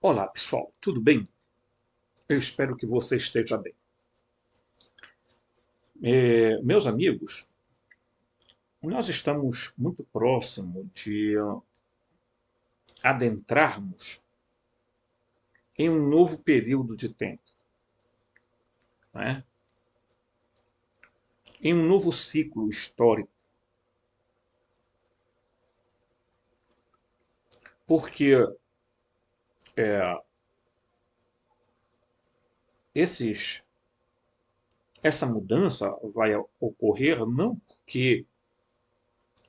Olá, pessoal, tudo bem? Eu espero que você esteja bem. Meus amigos, nós estamos muito próximo de adentrarmos em um novo período de tempo, né? Em um novo ciclo histórico, porque é, esses, essa mudança vai ocorrer não porque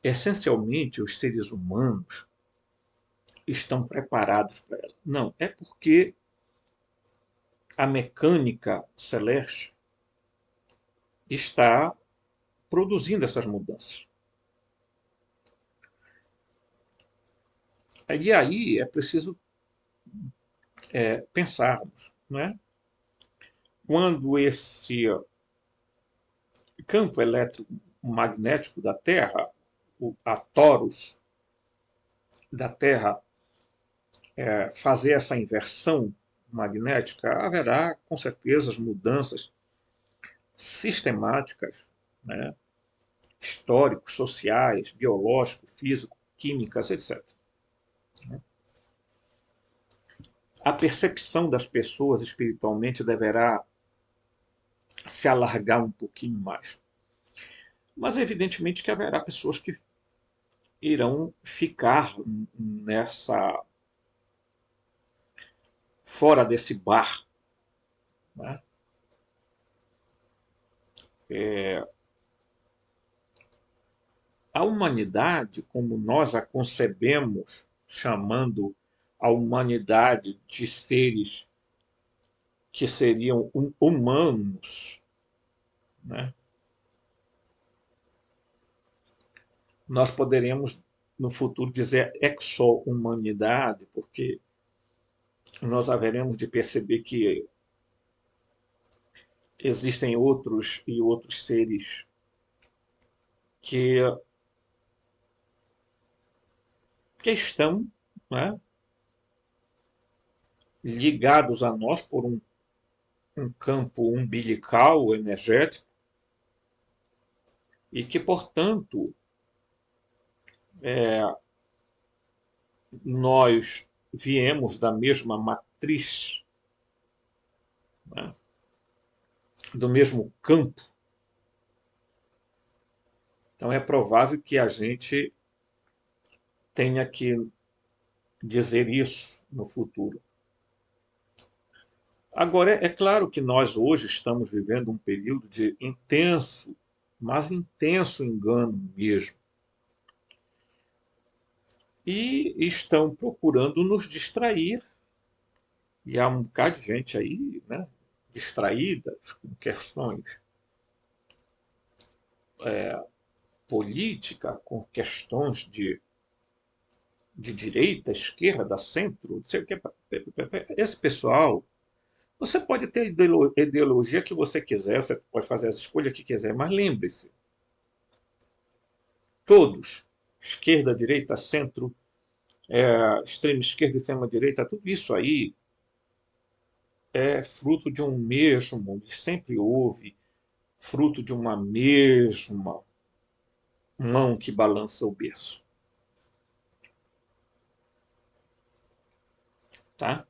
essencialmente os seres humanos estão preparados para ela. Não, é porque a mecânica celeste está produzindo essas mudanças. E aí é preciso pensarmos, né? Quando esse campo eletromagnético da Terra, a torus da Terra, fazer essa inversão magnética, haverá com certeza as mudanças sistemáticas, né? Históricos, sociais, biológicos, físicos, químicas, etc. A percepção das pessoas espiritualmente deverá se alargar um pouquinho mais. Mas evidentemente que haverá pessoas que irão ficar nessa fora desse bar, né? A humanidade, como nós a concebemos, chamando a humanidade de seres que seriam humanos, né? Nós poderemos no futuro dizer exo-humanidade, porque nós haveremos de perceber que existem outros e outros seres que, que estão, né, ligados a nós por um campo umbilical energético e que, portanto, nós viemos da mesma matriz, né, do mesmo campo. Então é provável que a gente tenha que dizer isso no futuro. Agora, é claro que nós hoje estamos vivendo um período de intenso, mas intenso engano mesmo. E estão procurando nos distrair. E há um bocado de gente aí, né, distraída com questões política, com questões de direita, esquerda, centro, não sei o que. Esse pessoal, você pode ter a ideologia que você quiser, você pode fazer as escolhas que quiser, mas lembre-se, todos, esquerda, direita, centro, extrema esquerda, extrema direita, tudo isso aí é fruto de um mesmo, e sempre houve, fruto de uma mesma mão que balança o berço. Tá?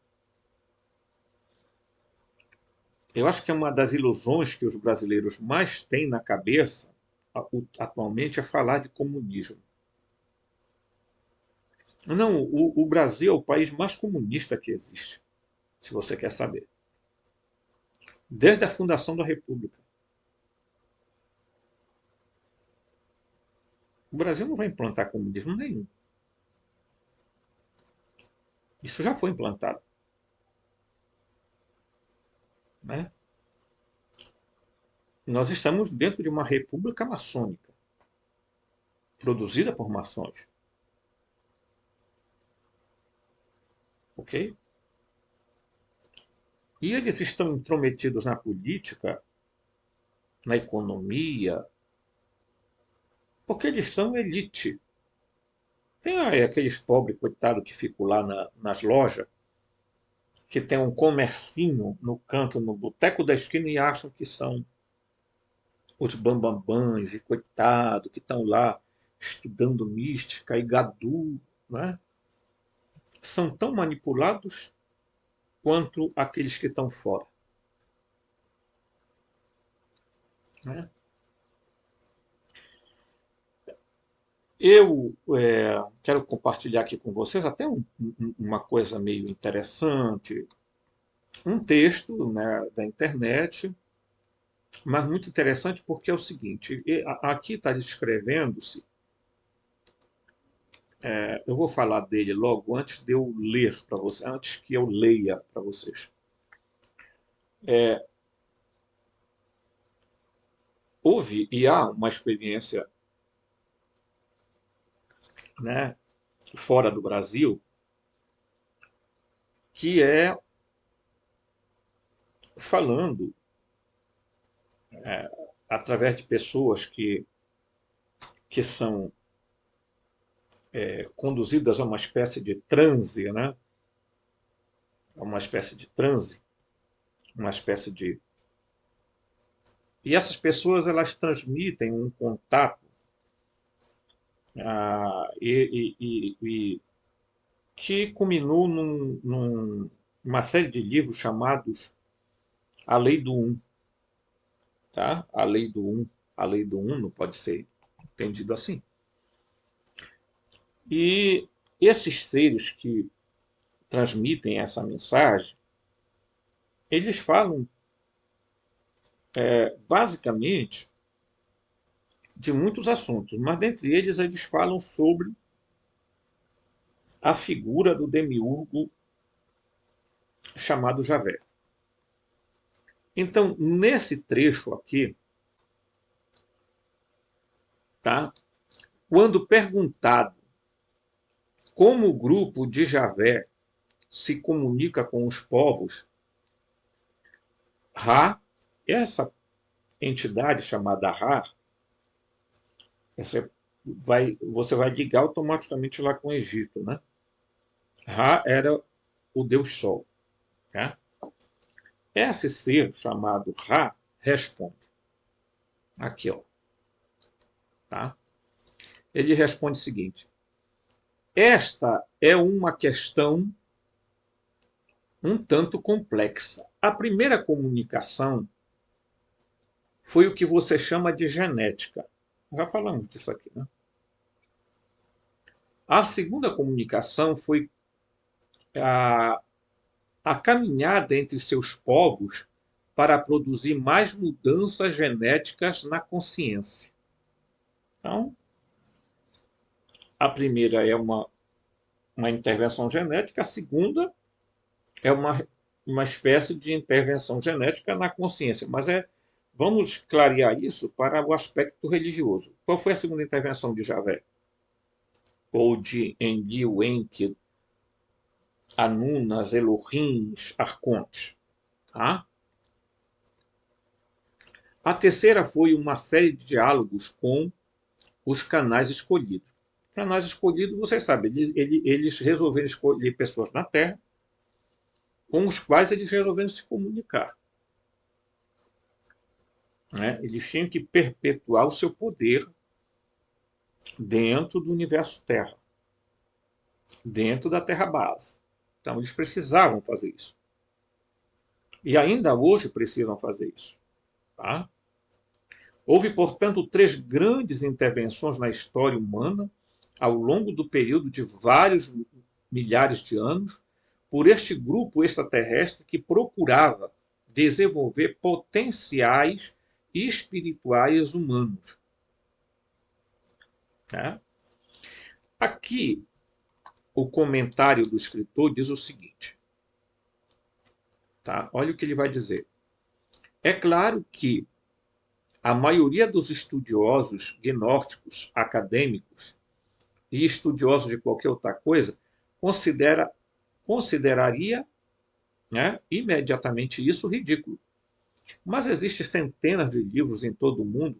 Eu acho que é uma das ilusões que os brasileiros mais têm na cabeça atualmente é falar de comunismo. Não, o Brasil é o país mais comunista que existe, se você quer saber. Desde a fundação da República. O Brasil não vai implantar comunismo nenhum. Isso já foi implantado. Né? Nós estamos dentro de uma república maçônica, produzida por maçons. Ok? E eles estão intrometidos na política, na economia, porque eles são elite. Tem aqueles pobres, coitados, que ficam lá nas lojas, que tem um comercinho no canto, no boteco da esquina e acham que são os bambambãs e coitado que estão lá estudando mística e gadu, né? São tão manipulados quanto aqueles que estão fora, né? Eu quero compartilhar aqui com vocês até uma coisa meio interessante, um texto, né, da internet, mas muito interessante porque é o seguinte: aqui está descrevendo-se, eu vou falar dele logo antes de eu ler para vocês, antes que eu leia para vocês. Houve e há uma experiência, né, fora do Brasil, que é falando através de pessoas que são conduzidas a uma espécie de transe, né? Uma espécie de transe, uma espécie de... E essas pessoas, elas transmitem um contato que culminou numa série de livros chamados A Lei do Um. Tá? A Lei do Um. A Lei do Um não pode ser entendido assim. E esses seres que transmitem essa mensagem, eles falam basicamente de muitos assuntos, mas dentre eles falam sobre a figura do demiurgo chamado Javé. Então, nesse trecho aqui, tá? Quando perguntado como o grupo de Javé se comunica com os povos, Ra, essa entidade chamada Ra, você vai ligar automaticamente lá com o Egito, né? Ra era o deus Sol. Tá? Esse ser chamado Ra responde. Aqui, ó. Tá? Ele responde o seguinte: esta é uma questão um tanto complexa. A primeira comunicação foi o que você chama de genética. Já falamos disso aqui, né? A segunda comunicação foi a, a caminhada entre seus povos para produzir mais mudanças genéticas na consciência. Então, a primeira é uma intervenção genética, a segunda é uma espécie de intervenção genética na consciência. Mas vamos clarear isso para o aspecto religioso. Qual foi a segunda intervenção de Javé? Ou de Enlil, Enki, Anunas, Elohims, Arcontes? Tá? A terceira foi uma série de diálogos com os canais escolhidos. Canais escolhidos, vocês sabem, eles resolveram escolher pessoas na Terra com os quais eles resolveram se comunicar. Né? Eles tinham que perpetuar o seu poder dentro do universo Terra, dentro da Terra base. Então, eles precisavam fazer isso. E ainda hoje precisam fazer isso. Tá? Houve, portanto, 3 grandes intervenções na história humana ao longo do período de vários milhares de anos por este grupo extraterrestre que procurava desenvolver potenciais espirituais humanos. Tá? Aqui, o comentário do escritor diz o seguinte. Tá? Olha o que ele vai dizer. É claro que a maioria dos estudiosos gnósticos acadêmicos e estudiosos de qualquer outra coisa consideraria, né, imediatamente isso ridículo. Mas existem centenas de livros em todo o mundo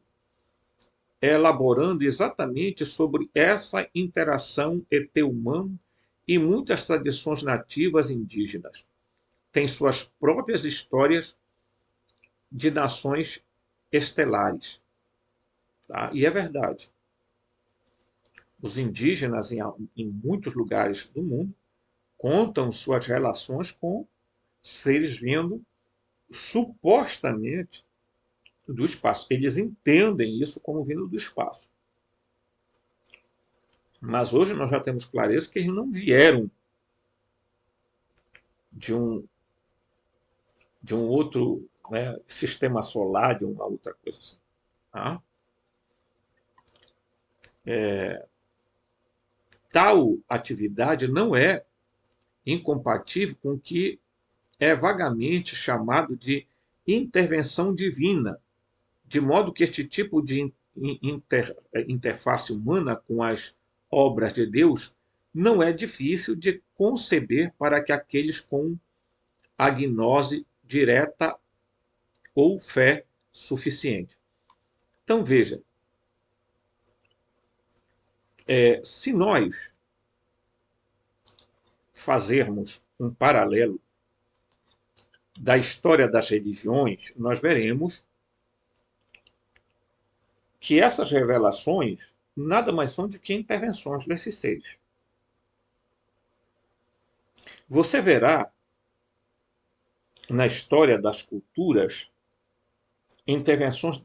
elaborando exatamente sobre essa interação ET-humano e muitas tradições nativas indígenas. têm suas próprias histórias de nações estelares. Tá? E é verdade. Os indígenas, em muitos lugares do mundo, contam suas relações com seres vindo supostamente do espaço. Eles entendem isso como vindo do espaço. Mas hoje nós já temos clareza que eles não vieram de um outro, né, sistema solar, de uma outra coisa assim. Tá? Tal atividade não é incompatível com o que é vagamente chamado de intervenção divina, de modo que este tipo de interface humana com as obras de Deus não é difícil de conceber para que aqueles com agnose direta ou fé suficiente. Então veja, se nós fazermos um paralelo da história das religiões, nós veremos que essas revelações nada mais são do que intervenções desses seres. Você verá na história das culturas intervenções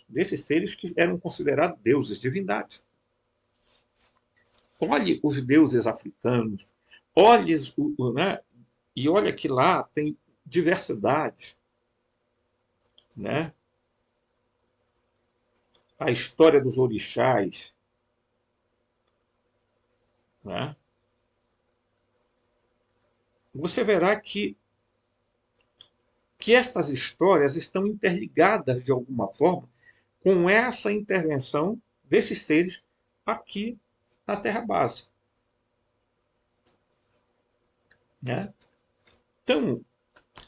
desses seres que eram considerados deuses, divindades. Olhe os deuses africanos, olhe, né, e olha que lá tem diversidade, né? A história dos orixás, né? Você verá que estas histórias estão interligadas de alguma forma com essa intervenção desses seres aqui na Terra base, né? Então,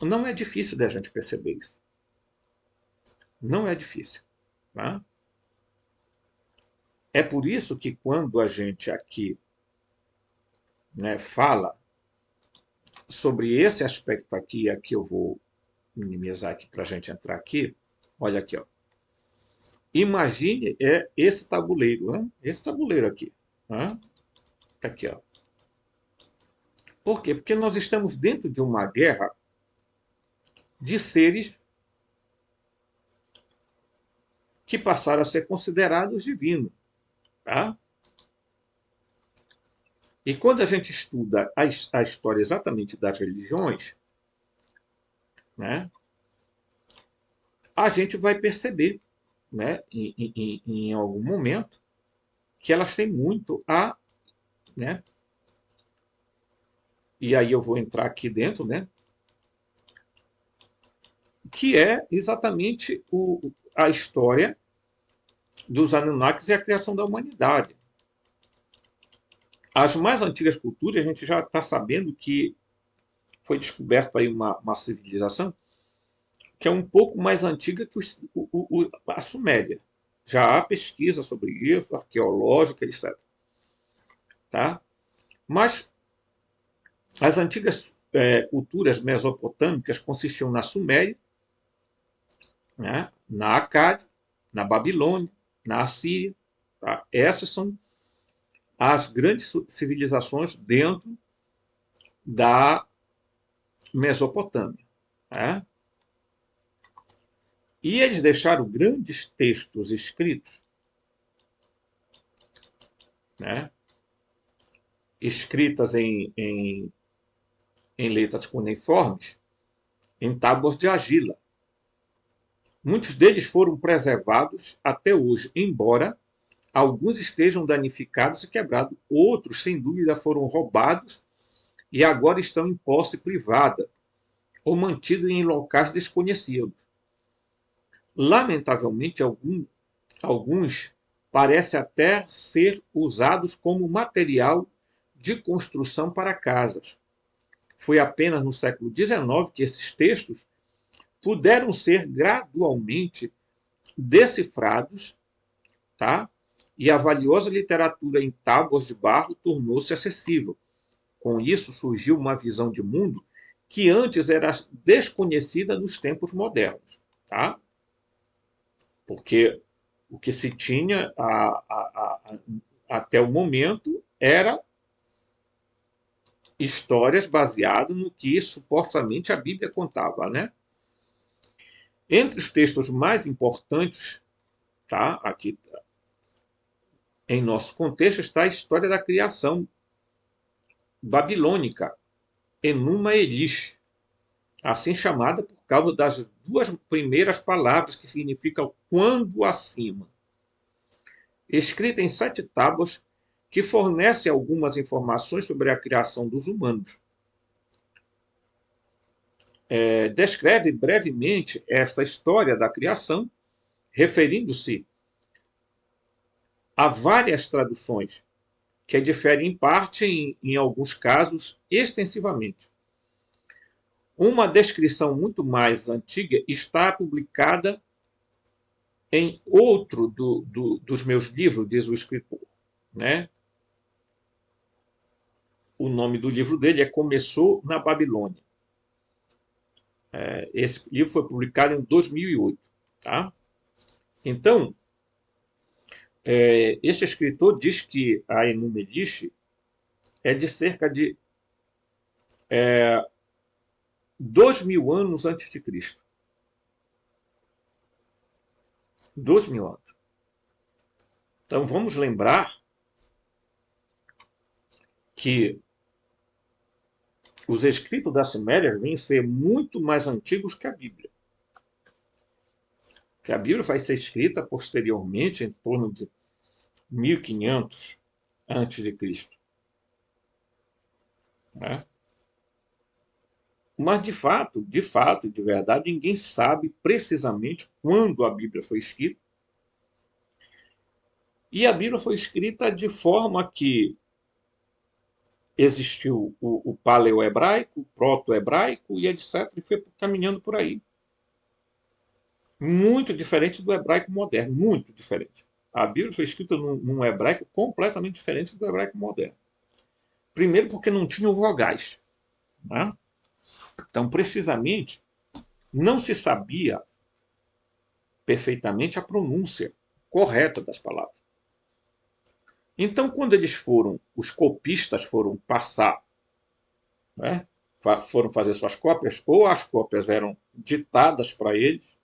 não é difícil da gente perceber isso. Não é difícil. Tá? É por isso que quando a gente aqui, né, fala sobre esse aspecto aqui eu vou minimizar aqui para a gente entrar aqui. Olha aqui, ó. Imagine esse tabuleiro, né? Esse tabuleiro aqui. Né? Aqui, ó. Por quê? Porque nós estamos dentro de uma guerra de seres que passaram a ser considerados divinos. Tá? E quando a gente estuda a história exatamente das religiões, né, a gente vai perceber, né, em algum momento, que elas têm muito a... Né, e aí eu vou entrar aqui dentro, né, que é exatamente a história dos Anunnakis e a criação da humanidade. As mais antigas culturas, a gente já está sabendo que foi descoberto aí uma civilização que é um pouco mais antiga que a Suméria. Já há pesquisa sobre isso, arqueológica, etc. Tá? Mas as antigas culturas mesopotâmicas consistiam na Suméria, né, na Acádia, na Babilônia, na Assíria. Tá? Essas são as grandes civilizações dentro da Mesopotâmia. Né? E eles deixaram grandes textos escritos, né? Escritas em letras cuneiformes, em tábuas de argila. Muitos deles foram preservados até hoje, embora alguns estejam danificados e quebrados. Outros, sem dúvida, foram roubados e agora estão em posse privada ou mantidos em locais desconhecidos. Lamentavelmente, alguns parecem até ser usados como material de construção para casas. Foi apenas no século XIX que esses textos puderam ser gradualmente decifrados, tá? E a valiosa literatura em tábuas de barro tornou-se acessível. Com isso, surgiu uma visão de mundo que antes era desconhecida nos tempos modernos, tá? Porque o que se tinha até o momento era histórias baseadas no que supostamente a Bíblia contava, né? Entre os textos mais importantes, tá? Aqui em nosso contexto está a história da criação babilônica, Enuma Elish, assim chamada por causa das duas primeiras palavras que significam quando acima. Escrita em 7 tábuas que fornece algumas informações sobre a criação dos humanos. Descreve brevemente esta história da criação, referindo-se a várias traduções, que diferem em parte, em alguns casos, extensivamente. Uma descrição muito mais antiga está publicada em outro dos meus livros, diz o escritor. Né? O nome do livro dele é Começou na Babilônia. Esse livro foi publicado em 2008. Tá? Então, este escritor diz que a Enuma Elish é de cerca de 2.000 anos antes de Cristo. 2.000 anos. Então, vamos lembrar que os escritos da Suméria vêm ser muito mais antigos que a Bíblia. Que a Bíblia vai ser escrita posteriormente, em torno de 1500 antes de Cristo. Né? Mas, de fato, de verdade, ninguém sabe precisamente quando a Bíblia foi escrita. E a Bíblia foi escrita de forma que existiu o paleo-hebraico, o proto-hebraico e etc. E foi caminhando por aí. Muito diferente do hebraico moderno, muito diferente. A Bíblia foi escrita num hebraico completamente diferente do hebraico moderno. Primeiro porque não tinham vogais. Né? Então, precisamente, não se sabia perfeitamente a pronúncia correta das palavras. Então, quando os copistas foram passar, né, foram fazer suas cópias, ou as cópias eram ditadas para eles,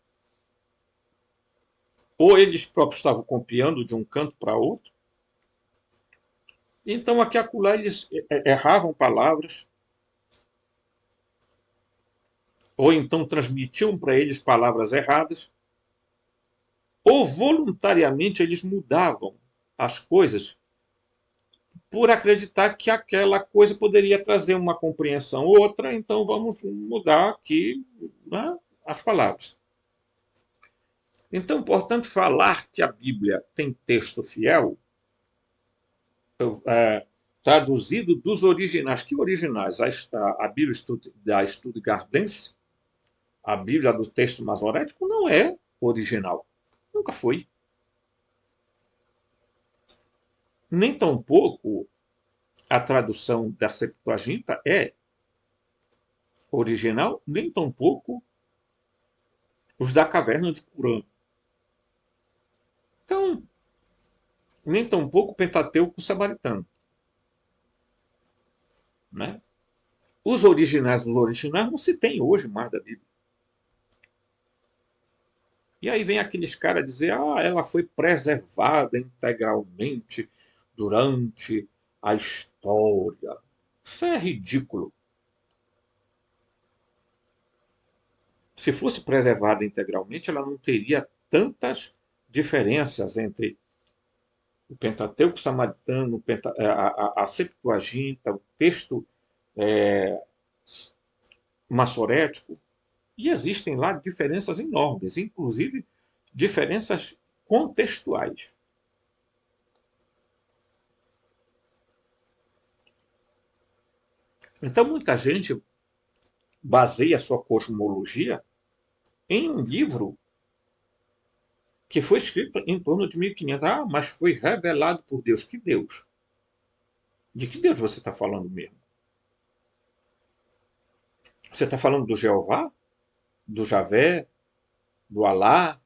ou eles próprios estavam copiando de um canto para outro. Então, aqui e acolá, eles erravam palavras, ou então transmitiam para eles palavras erradas, ou voluntariamente eles mudavam as coisas por acreditar que aquela coisa poderia trazer uma compreensão outra, então vamos mudar aqui, né, as palavras. Então, portanto, falar que a Bíblia tem texto fiel, traduzido dos originais. Que originais? A Bíblia da Stuttgartense, a Bíblia do texto masorético, não é original. Nunca foi. Nem tampouco a tradução da Septuaginta é original, nem tampouco os da Caverna de Qumran. Então, nem tampouco o Pentateuco samaritano. Né? Os originais não se tem hoje mais da Bíblia. E aí vem aqueles caras dizer, ela foi preservada integralmente durante a história. Isso é ridículo. Se fosse preservada integralmente, ela não teria tantas diferenças entre o Pentateuco samaritano, a Septuaginta, o texto massorético. E existem lá diferenças enormes, inclusive diferenças contextuais. Então, muita gente baseia sua cosmologia em um livro que foi escrito em torno de 1500. Mas foi revelado por Deus. Que Deus? De que Deus você está falando mesmo? Você está falando do Jeová, do Javé, do Alá,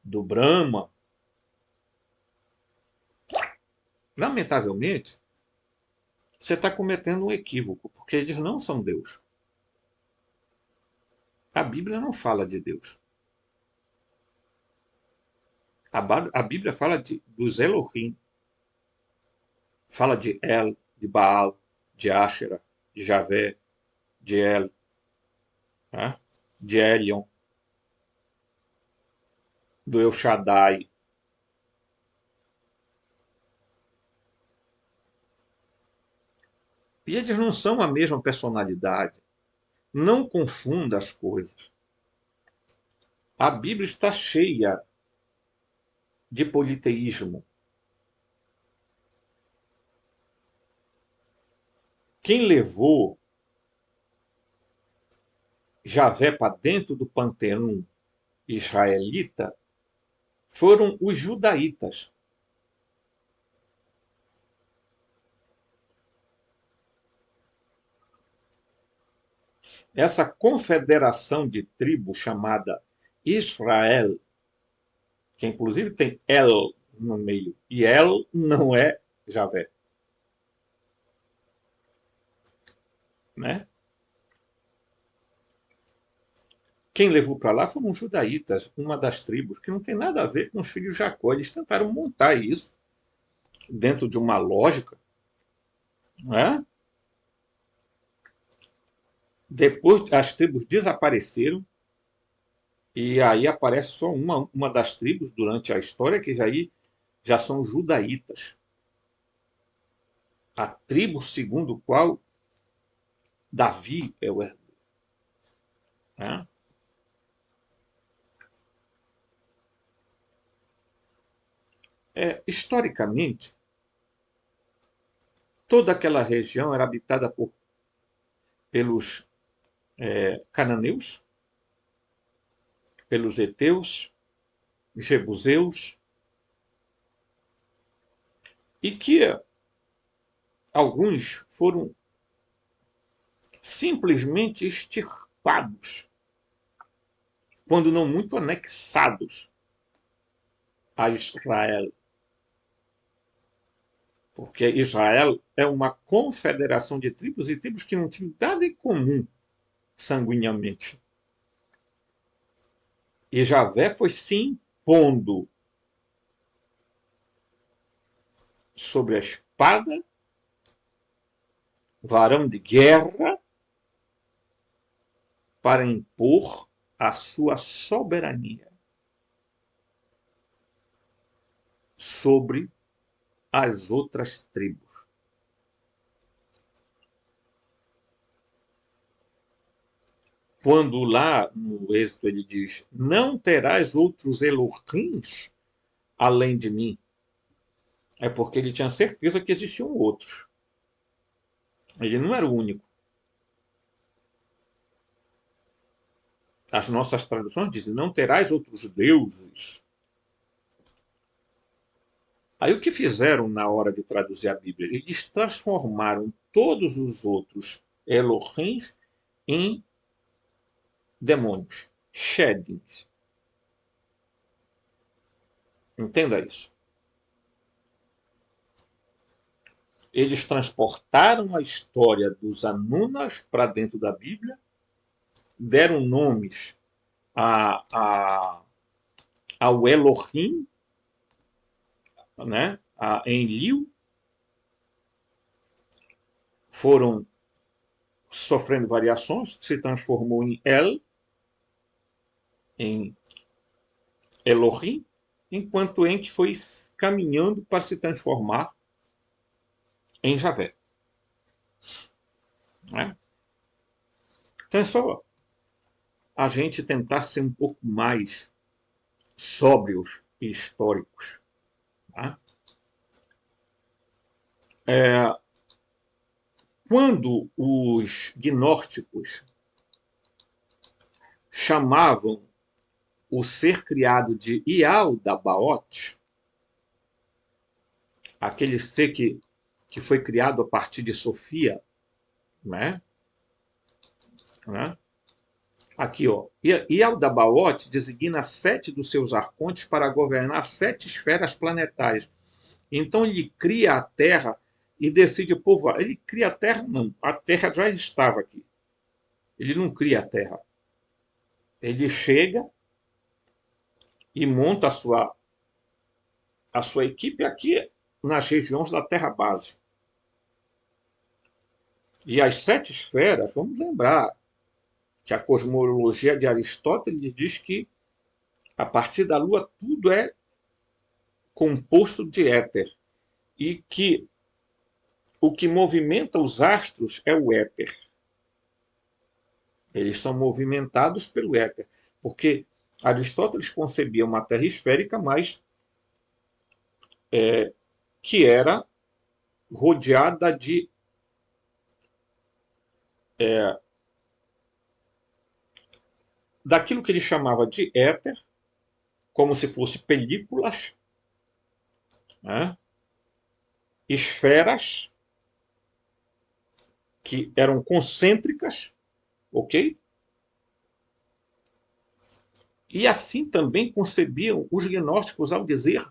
do Brahma? Lamentavelmente, você está cometendo um equívoco, porque eles não são Deus. A Bíblia não fala de Deus. A Bíblia fala dos Elohim, fala de El, de Baal, de Asherah, de Javé, de El, né? De Elion, do El Shaddai. E eles não são a mesma personalidade. Não confunda as coisas. A Bíblia está cheia de politeísmo. Quem levou Javé para dentro do panteão israelita foram os judaítas. Essa confederação de tribos chamada Israel, que inclusive tem El no meio, e El não é Javé, né? Quem levou para lá foram os judaítas, uma das tribos, que não tem nada a ver com os filhos de Jacó. Eles tentaram montar isso dentro de uma lógica, né? Depois as tribos desapareceram e aí aparece só uma das tribos durante a história, que já são os judaítas. A tribo segundo o qual Davi é o herdeiro, né? Historicamente, toda aquela região era habitada pelos cananeus, pelos heteus, jebuseus, e que alguns foram simplesmente extirpados, quando não muito anexados a Israel. Porque Israel é uma confederação de tribos e tribos que não tinham nada em comum sanguineamente. E Javé foi se impondo sobre a espada, varão de guerra, para impor a sua soberania sobre as outras tribos. Quando lá no Êxodo ele diz: não terás outros Elohims além de mim, é porque ele tinha certeza que existiam outros. Ele não era o único. As nossas traduções dizem: não terás outros deuses. Aí o que fizeram na hora de traduzir a Bíblia? Eles transformaram todos os outros Elohims em demônios, Shedins. Entenda isso. Eles transportaram a história dos Anunas para dentro da Bíblia, deram nomes ao Elohim, né, a Enlil, foram sofrendo variações, se transformou em em Elohim, enquanto Enki foi caminhando para se transformar em Javé. Né? Então é só a gente tentar ser um pouco mais sóbrios e históricos. Tá? Quando os gnósticos chamavam o ser criado de Ialdabaoth, aquele ser que foi criado a partir de Sofia, né? né? Aqui, ó. E Aldabaoth designa 7 dos seus arcontes para governar 7 esferas planetárias. Então ele cria a Terra e decide povoar. Ele cria a Terra? Não. A Terra já estava aqui. Ele não cria a Terra. Ele chega e monta a sua equipe aqui nas regiões da Terra base. E as 7 esferas, vamos lembrar que a cosmologia de Aristóteles diz que a partir da Lua tudo é composto de éter e que o que movimenta os astros é o éter. Eles são movimentados pelo éter, porque Aristóteles concebia uma Terra esférica, mas que era rodeada daquilo que ele chamava de éter, como se fosse películas, né? Esferas que eram concêntricas, ok? E assim também concebiam os gnósticos ao dizer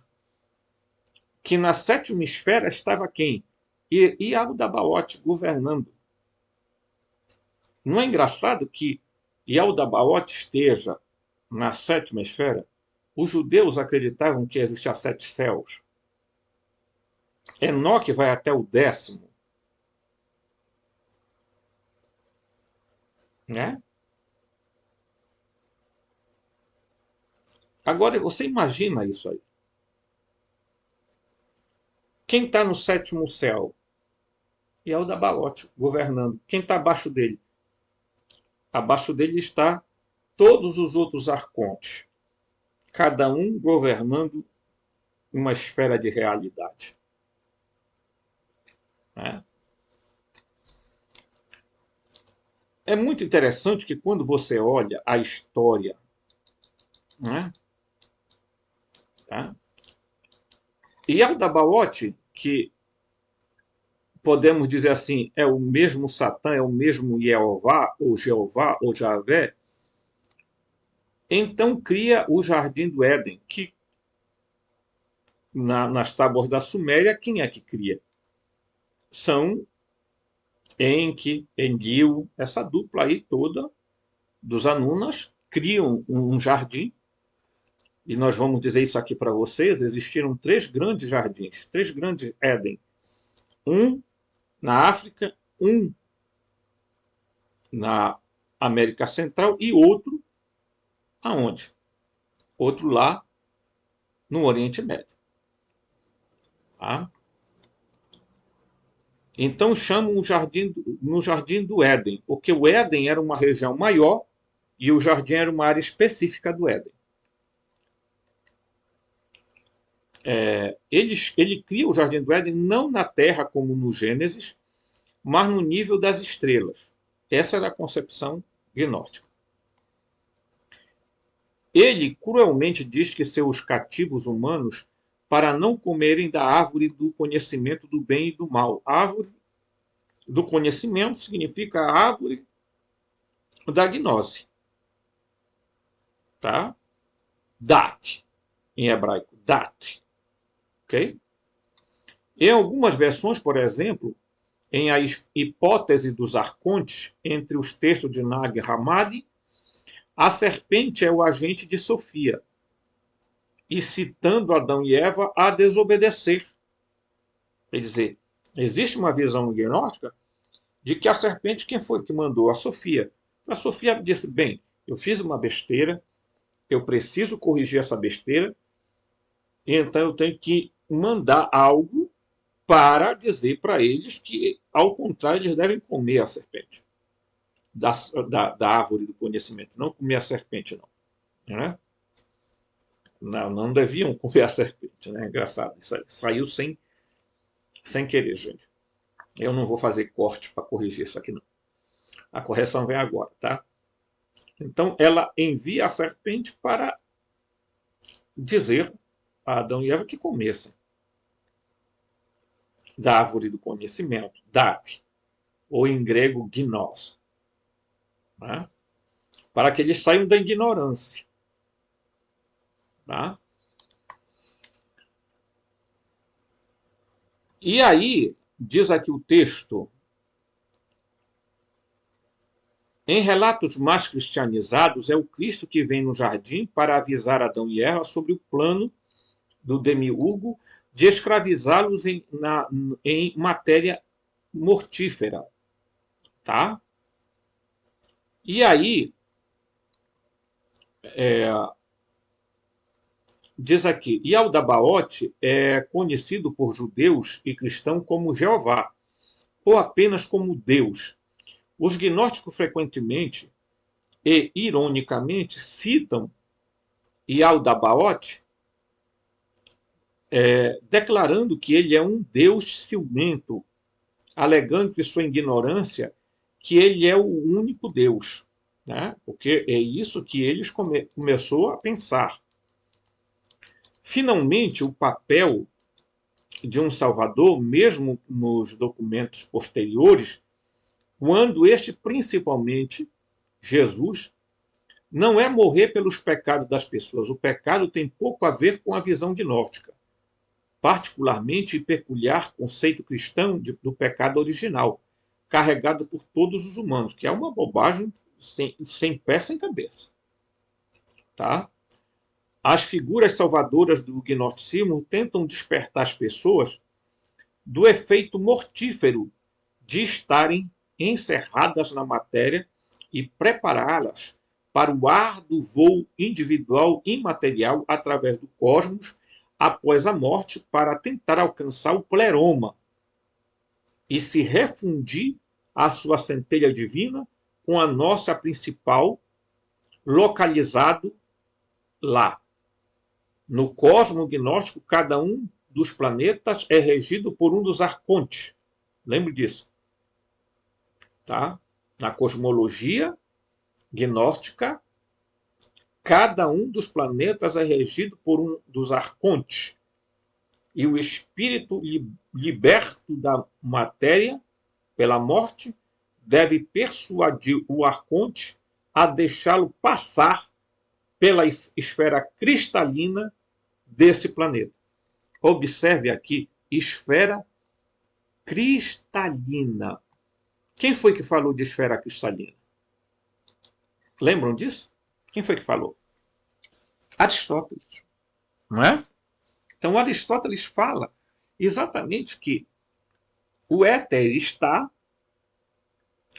que na 7ª esfera estava quem? Yaldabaoth governando. Não é engraçado que Yaldabaoth esteja na 7ª esfera? Os judeus acreditavam que existiam 7 céus. Enoque vai até o 10º. Né? Agora, você imagina isso aí. Quem está no 7º céu? Yaldabaoth governando. Quem está abaixo dele? Abaixo dele está todos os outros arcontes, cada um governando uma esfera de realidade. Né? É muito interessante que quando você olha a história, né? Tá? E Aldabaoth, que podemos dizer assim, é o mesmo Satã, é o mesmo Jeová, ou Javé, então cria o Jardim do Éden, que nas tábuas da Suméria, quem é que cria? São Enki, Enlil, essa dupla aí toda dos Anunas, criam um jardim, e nós vamos dizer isso aqui para vocês, existiram 3 grandes jardins, 3 grandes Éden. Um na África, um na América Central e outro aonde? Outro lá no Oriente Médio. Tá? Então chamam no Jardim do Éden, porque o Éden era uma região maior e o jardim era uma área específica do Éden. Ele cria o Jardim do Éden não na Terra como no Gênesis, mas no nível das estrelas. Essa era a concepção gnóstica. Ele cruelmente diz que seus cativos humanos para não comerem da árvore do conhecimento do bem e do mal. A árvore do conhecimento significa a árvore da gnose. Tá? Dat, em hebraico. Dat. Ok? Em algumas versões, por exemplo, em a hipótese dos arcontes, entre os textos de Nag Hammadi, a serpente é o agente de Sofia, e citando Adão e Eva a desobedecer. Quer dizer, existe uma visão gnóstica de que a serpente, quem foi que mandou? A Sofia. A Sofia disse, bem, eu fiz uma besteira, eu preciso corrigir essa besteira, então eu tenho que mandar algo para dizer para eles que, ao contrário, eles devem comer a serpente. Da árvore do conhecimento, não comer a serpente, não. Né? Não deviam comer a serpente, né? Engraçado, isso aí saiu sem querer, gente. Eu não vou fazer corte para corrigir isso aqui, não. A correção vem agora, tá? Então, ela envia a serpente para dizer a Adão e Eva que comessem da árvore do conhecimento, date, ou em grego, gnos. né? Para que eles saiam da ignorância. Tá? E aí, diz aqui o texto, em relatos mais cristianizados, é o Cristo que vem no jardim para avisar Adão e Eva sobre o plano do demiurgo de escravizá-los em matéria mortífera. Tá? E aí, diz aqui, e Aldabaote é conhecido por judeus e cristãos como Jeová, ou apenas como Deus. Os gnósticos frequentemente e ironicamente citam Yaldabaoth, declarando que ele é um Deus ciumento, alegando que sua ignorância, que ele é o único Deus, né? Porque é isso que eles começou a pensar. Finalmente, o papel de um Salvador, mesmo nos documentos posteriores, quando este, principalmente Jesus, não é morrer pelos pecados das pessoas. O pecado tem pouco a ver com a visão gnóstica, particularmente e peculiar conceito cristão do pecado original, carregado por todos os humanos, que é uma bobagem sem pé, sem cabeça. Tá? As figuras salvadoras do gnosticismo tentam despertar as pessoas do efeito mortífero de estarem encerradas na matéria e prepará-las para o árduo voo individual imaterial através do cosmos após a morte para tentar alcançar o pleroma e se refundir à sua centelha divina com a nossa principal, localizado lá. No cosmo gnóstico, cada um dos planetas é regido por um dos arcontes. Lembre disso. Tá? Na cosmologia gnóstica, cada um dos planetas é regido por um dos arcontes. E o espírito liberto da matéria pela morte deve persuadir o arconte a deixá-lo passar pela esfera cristalina desse planeta. Observe aqui, esfera cristalina. Quem foi que falou de esfera cristalina? Lembram disso? Quem foi que falou? Aristóteles. Não é? Então, Aristóteles fala exatamente que o éter está,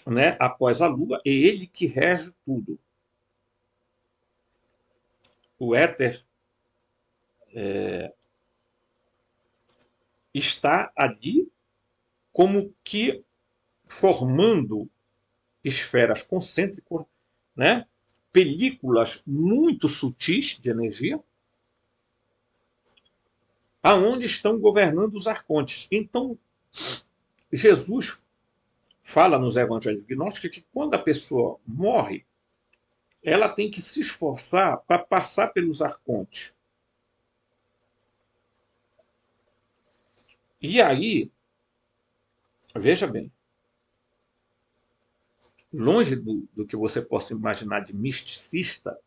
né, após a Lua, é ele que rege tudo. O éter está ali como que formando esferas concêntricas, né, películas muito sutis de energia, aonde estão governando os arcontes. Então, Jesus fala nos evangelhos gnósticos que quando a pessoa morre, ela tem que se esforçar para passar pelos arcontes. E aí, veja bem, longe do que você possa imaginar de misticista,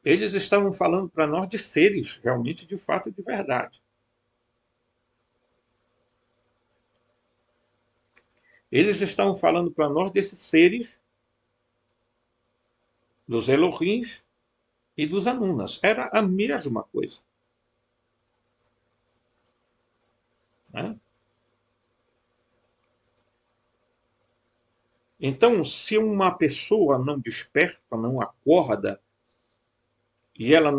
eles estavam falando para nós de seres realmente de fato e de verdade. Eles estavam falando para nós desses seres, dos Elohims e dos Anunas. Era a mesma coisa. Né? Então, se uma pessoa não desperta, não acorda, e ela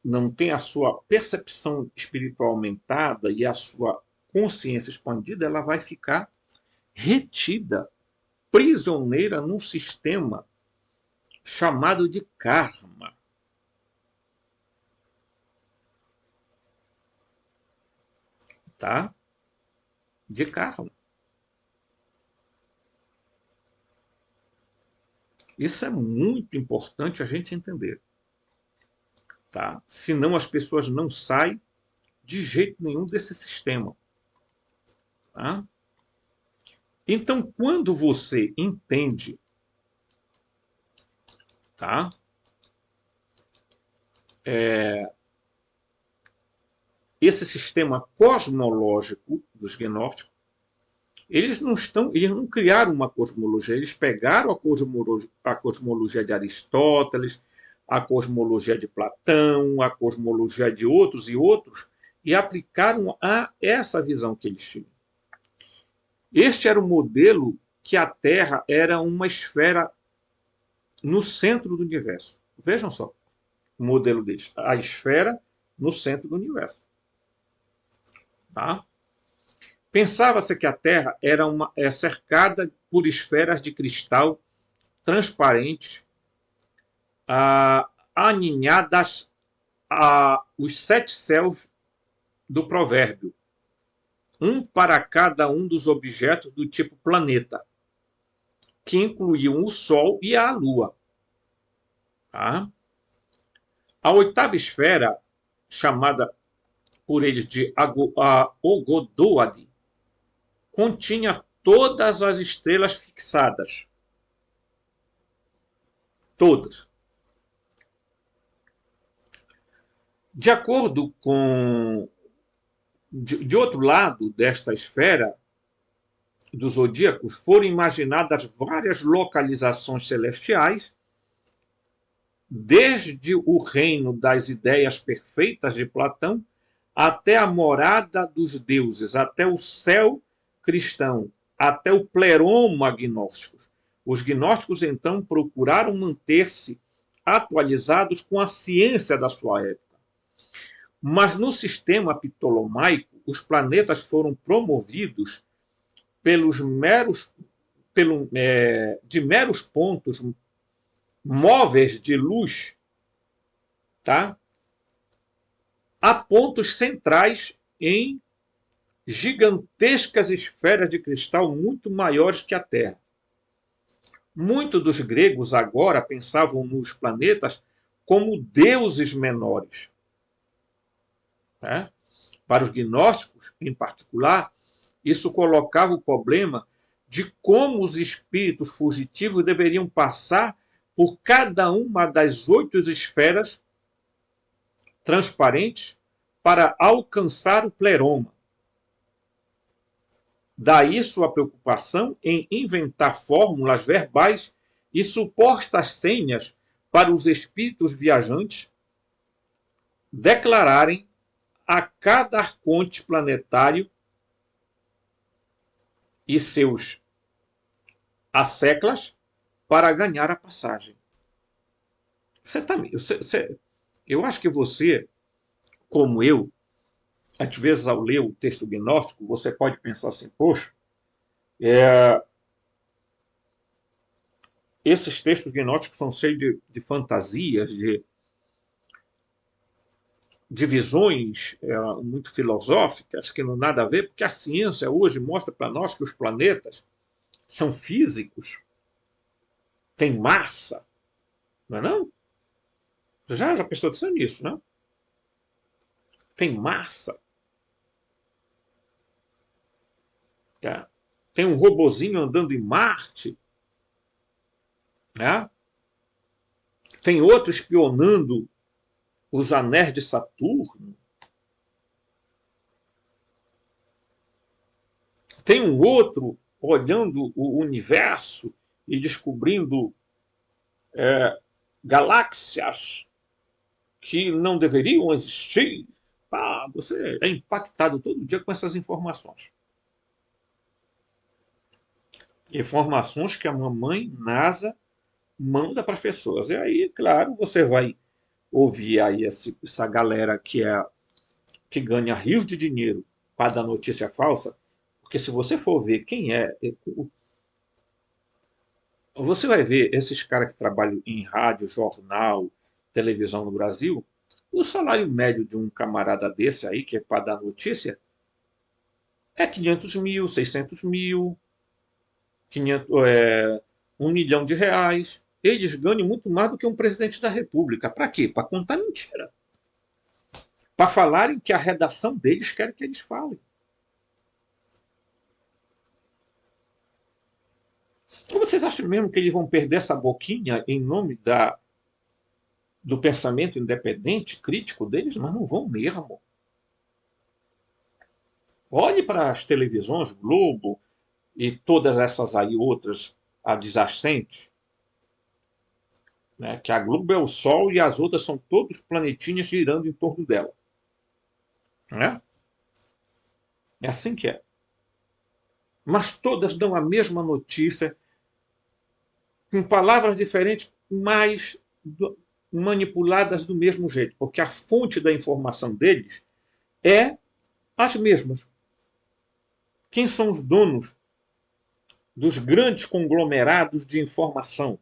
não tem a sua percepção espiritual aumentada e a sua consciência expandida, ela vai ficar retida, prisioneira num sistema chamado de karma. Tá? De karma. Isso é muito importante a gente entender. Tá? Senão as pessoas não saem de jeito nenhum desse sistema. Tá? Então, quando você entende tá? Esse sistema cosmológico dos gnósticos, eles não criaram uma cosmologia, eles pegaram a cosmologia de Aristóteles, a cosmologia de Platão, a cosmologia de outros e outros, e aplicaram a essa visão que eles tinham. Este era o modelo que a Terra era uma esfera no centro do universo. Vejam só o modelo deles. A esfera no centro do universo. Tá? Pensava-se que a Terra é cercada por esferas de cristal transparentes, aninhadas os 7 céus do provérbio, um para cada um dos objetos do tipo planeta, que incluíam o Sol e a Lua. Tá? A oitava esfera, chamada por eles de Ogodoade, continha todas as estrelas fixadas. Todas. De acordo com... De outro lado desta esfera dos zodíacos, foram imaginadas várias localizações celestiais, desde o reino das ideias perfeitas de Platão até a morada dos deuses, até o céu cristão, até o pleroma gnósticos. Os gnósticos, então, procuraram manter-se atualizados com a ciência da sua época. Mas no sistema ptolomaico, os planetas foram promovidos de meros pontos móveis de luz, tá? A pontos centrais em gigantescas esferas de cristal muito maiores que a Terra. Muitos dos gregos agora pensavam nos planetas como deuses menores. Né? Para os gnósticos, em particular, isso colocava o problema de como os espíritos fugitivos deveriam passar por cada uma das 8 esferas transparentes para alcançar o pleroma. Daí sua preocupação em inventar fórmulas verbais e supostas senhas para os espíritos viajantes declararem a cada arconte planetário e seus asseclas para ganhar a passagem. Eu acho que você, como eu, às vezes ao ler o texto gnóstico, você pode pensar assim, poxa, esses textos gnósticos são cheios de fantasias, de visões muito filosóficas, que não nada a ver, porque a ciência hoje mostra para nós que os planetas são físicos, têm massa, não é não? Já prestou atenção nisso, né? Tem massa. Tá? Tem um robozinho andando em Marte. Né? Tem outro espionando os anéis de Saturno. Tem um outro olhando o universo e descobrindo galáxias que não deveriam existir. Você é impactado todo dia com essas informações. Informações que a mamãe NASA manda para as pessoas. E aí, claro, você vai ouvir aí essa galera que ganha rios de dinheiro para dar notícia falsa, porque se você for ver quem você vai ver esses caras que trabalham em rádio, jornal, televisão no Brasil, o salário médio de um camarada desse aí, que é para dar notícia, é 500 mil, 600 mil, 1 milhão de reais. Eles ganham muito mais do que um presidente da República. Para quê? Para contar mentira. Para falarem que a redação deles quer que eles falem. Ou vocês acham mesmo que eles vão perder essa boquinha em nome da do pensamento independente, crítico deles, mas não vão mesmo. Olhe para as televisões, Globo e todas essas aí outras adjacentes, né, que a Globo é o Sol e as outras são todos planetinhas girando em torno dela. Né? É assim que é. Mas todas dão a mesma notícia, com palavras diferentes, mas manipuladas do mesmo jeito, porque a fonte da informação deles é as mesmas. Quem são os donos dos grandes conglomerados de informação?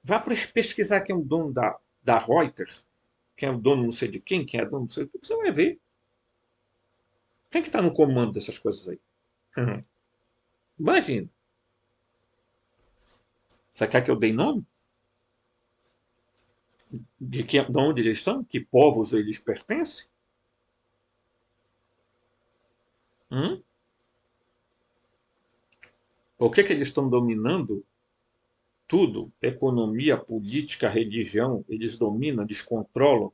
Vá pesquisar quem é o dono da Reuters, quem é o dono não sei de quem é dono não sei do que, você vai ver. Quem é que está no comando dessas coisas aí? Uhum. Imagina. Você quer que eu dê nome? De onde eles são? Que povos eles pertencem? Hum? Por que eles estão dominando tudo? Economia, política, religião. Eles dominam, eles controlam.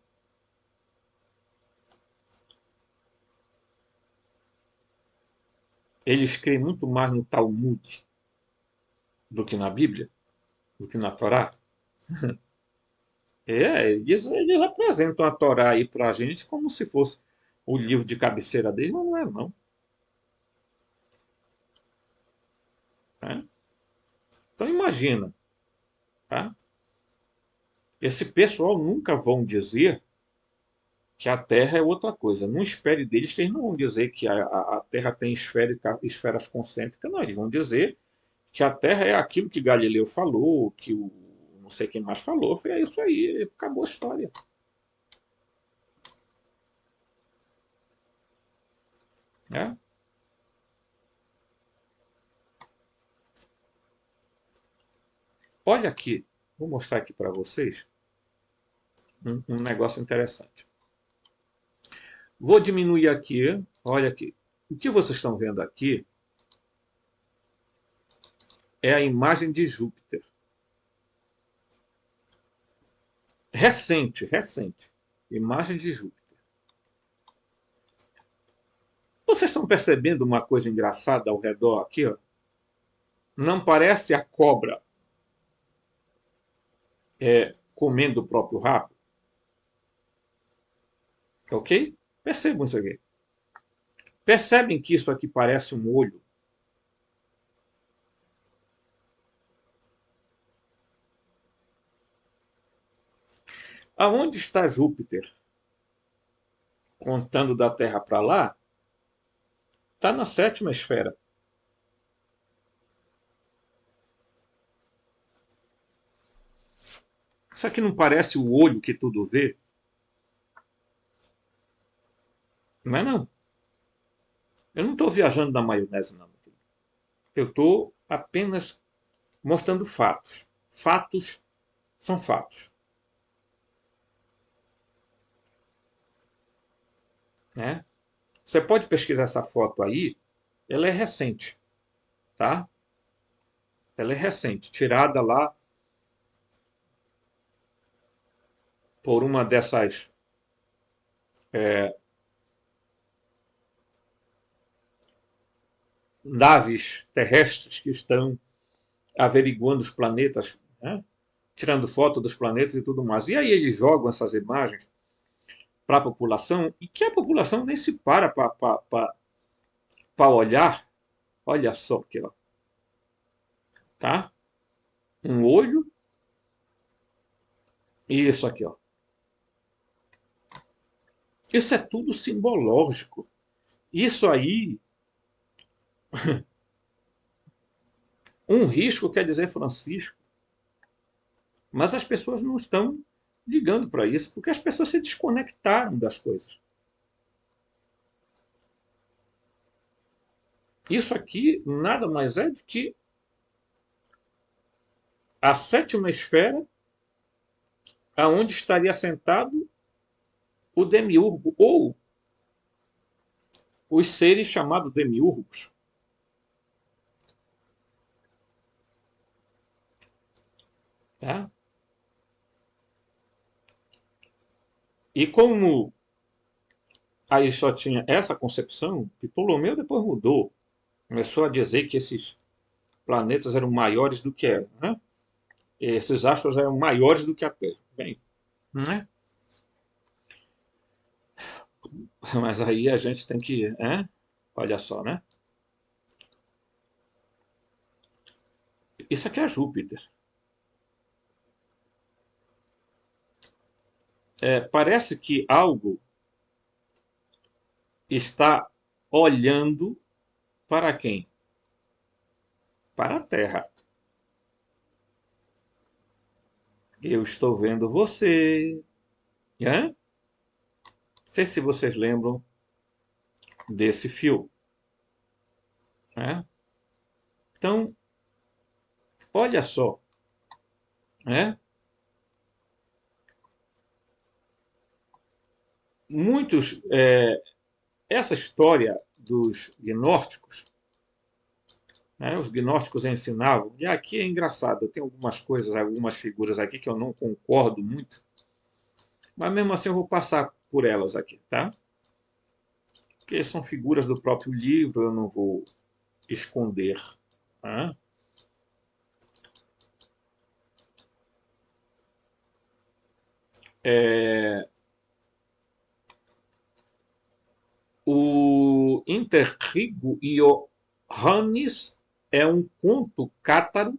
Eles creem muito mais no Talmud do que na Bíblia, do que na Torá. Eles apresentam a Torá aí para a gente como se fosse o livro de cabeceira deles, mas não é não. Né? Então imagina, tá? Esse pessoal nunca vão dizer que a Terra é outra coisa. Não espere deles que eles não vão dizer que a Terra tem esferas concêntricas, não. Eles vão dizer que a Terra é aquilo que Galileu falou, que o não sei quem mais falou. Foi isso aí, acabou a história. Né? Olha aqui, vou mostrar aqui para vocês um negócio interessante. Vou diminuir aqui, olha aqui. O que vocês estão vendo aqui é a imagem de Júpiter. Recente, recente. Imagem de Júpiter. Vocês estão percebendo uma coisa engraçada ao redor aqui? Ó? Não parece a cobra comendo o próprio rabo? Ok? Percebam isso aqui. Percebem que isso aqui parece um olho? Aonde está Júpiter? Contando da Terra para lá, está na sétima esfera. Isso aqui não parece o olho que tudo vê? Não é não. Eu não estou viajando na maionese, não. Eu estou apenas mostrando fatos. Fatos são fatos. Né? Você pode pesquisar essa foto aí, ela é recente. Tá? Ela é recente, tirada lá por uma dessas naves terrestres que estão averiguando os planetas, né? Tirando foto dos planetas e tudo mais. E aí eles jogam essas imagens para a população e que a população nem se para olhar. Olha só aqui, ó, tá? Um olho e isso aqui, ó. Isso é tudo simbológico. Isso aí, um risco quer dizer Francisco. Mas as pessoas não estão ligando para isso, porque as pessoas se desconectaram das coisas. Isso aqui nada mais é do que a sétima esfera, aonde estaria sentado o demiurgo, ou os seres chamados demiurgos. Tá? E como aí só tinha essa concepção, Ptolomeu depois mudou. Começou a dizer que esses planetas eram maiores do que eram, né? Esses astros eram maiores do que a Terra. Bem, né? Mas aí a gente tem que, olha só, né? Isso aqui é Júpiter. Parece que algo está olhando para quem? Para a Terra. Eu estou vendo você. Né? Não sei se vocês lembram desse filme. Né? Então, olha só. Né? Muitos. Essa história dos gnósticos, né? Os gnósticos ensinavam, e aqui é engraçado, tem algumas coisas, algumas figuras aqui que eu não concordo muito, mas mesmo assim eu vou passar por elas aqui, tá? Porque são figuras do próprio livro, eu não vou esconder. Tá? O Interrigo Ioannis é um conto cátaro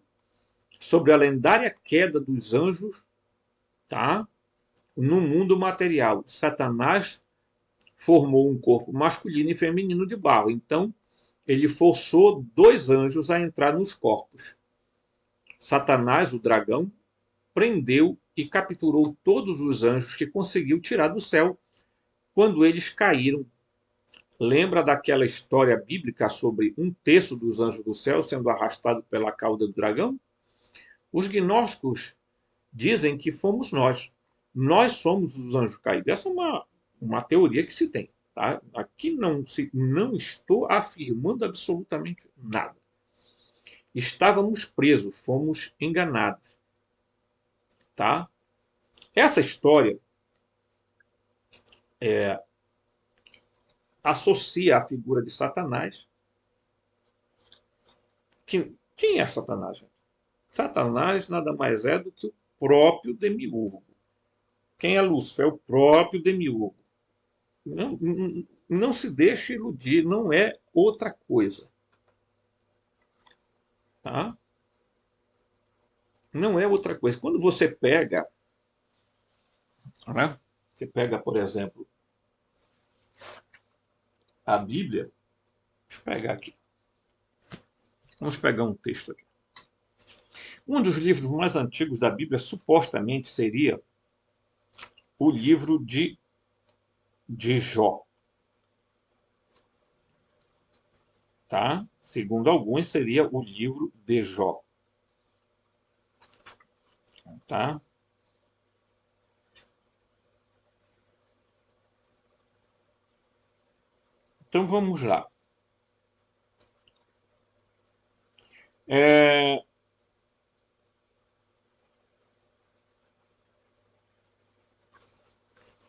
sobre a lendária queda dos anjos, tá? No mundo material. Satanás formou um corpo masculino e feminino de barro. Então, ele forçou dois anjos a entrar nos corpos. Satanás, o dragão, prendeu e capturou todos os anjos que conseguiu tirar do céu quando eles caíram. Lembra daquela história bíblica sobre um terço dos anjos do céu sendo arrastado pela cauda do dragão? Os gnósticos dizem que fomos nós. Nós somos os anjos caídos. Essa é uma teoria que se tem. Tá? Aqui não estou afirmando absolutamente nada. Estávamos presos, fomos enganados. Tá? Essa história associa a figura de Satanás. Quem é Satanás, gente? Satanás nada mais é do que o próprio demiurgo. Quem é Lúcifer? É o próprio demiurgo. Não se deixe iludir, não é outra coisa. Tá? Não é outra coisa. Quando você pega, né? Você pega, por exemplo, a Bíblia, deixa eu pegar aqui. Vamos pegar um texto aqui. Um dos livros mais antigos da Bíblia supostamente seria o livro de Jó. Tá? Segundo alguns, seria o livro de Jó. Tá? Então vamos lá. É,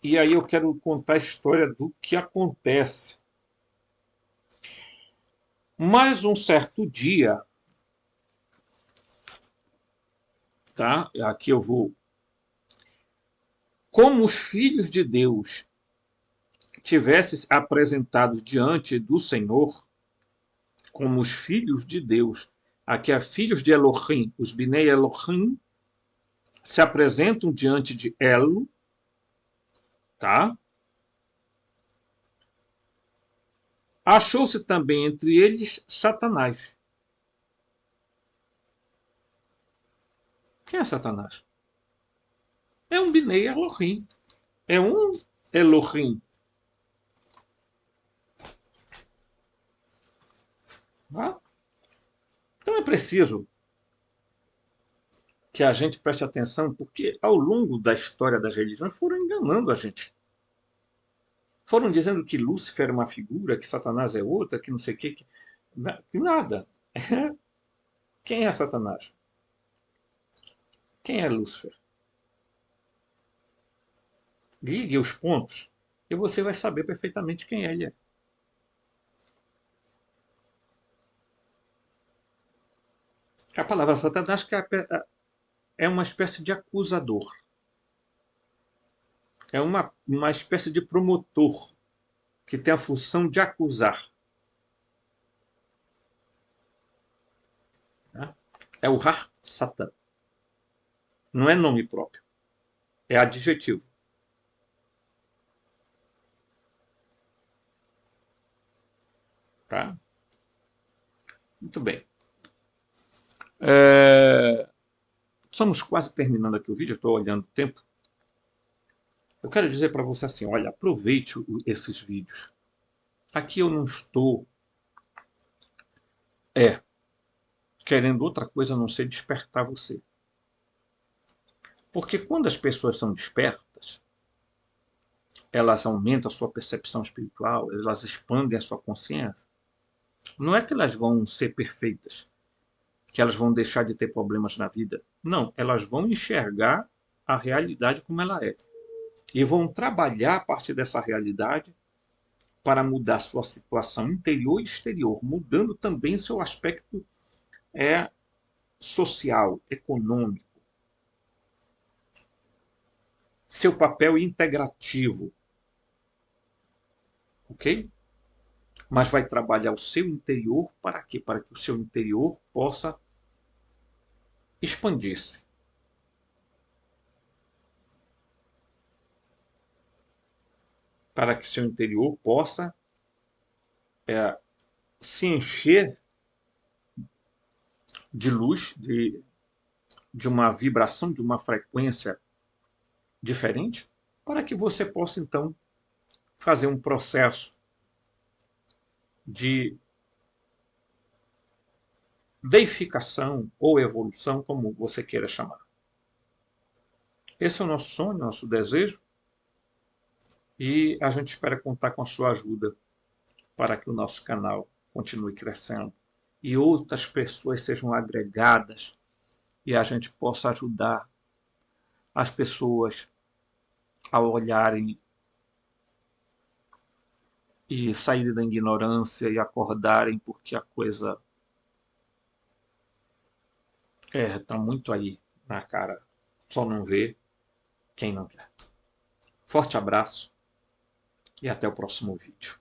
E aí eu quero contar a história do que acontece. Mais um certo dia, tá? Aqui eu vou. Como os filhos de Deus tivessem apresentado diante do Senhor, como os filhos de Deus, aqui é filhos de Elohim, os Binei Elohim, se apresentam diante de Elo, tá? Achou-se também entre eles Satanás. Quem é Satanás? É um Binei Elohim. É um Elohim. Tá? Então é preciso que a gente preste atenção, porque ao longo da história das religiões foram enganando a gente. Foram dizendo que Lúcifer é uma figura, que Satanás é outra, que não sei o que nada. Quem é Satanás? Quem é Lúcifer? Ligue os pontos e você vai saber perfeitamente quem ele é. A palavra Satanás que é uma espécie de acusador. É uma espécie de promotor que tem a função de acusar. Né? É o Har Satan. Não é nome próprio. É adjetivo. Tá? Muito bem. Estamos quase terminando aqui o vídeo. Estou olhando o tempo. Eu quero dizer para você assim, olha, aproveite esses vídeos. Aqui eu não estou querendo outra coisa a não ser despertar você. Porque quando as pessoas são despertas, elas aumentam a sua percepção espiritual, elas expandem a sua consciência. Não é que elas vão ser perfeitas, que elas vão deixar de ter problemas na vida. Não, elas vão enxergar a realidade como ela é. E vão trabalhar a partir dessa realidade para mudar sua situação interior e exterior, mudando também seu aspecto social, econômico, seu papel integrativo, ok? Mas vai trabalhar o seu interior para quê? Para que o seu interior possa expandir-se. Para que o seu interior possa se encher de luz, de uma vibração, de uma frequência diferente, para que você possa, então, fazer um processo de deificação ou evolução, como você queira chamar. Esse é o nosso sonho, nosso desejo, e a gente espera contar com a sua ajuda para que o nosso canal continue crescendo e outras pessoas sejam agregadas e a gente possa ajudar as pessoas a olharem e saírem da ignorância e acordarem, porque a coisa está muito aí na cara. Só não vê quem não quer. Forte abraço e até o próximo vídeo.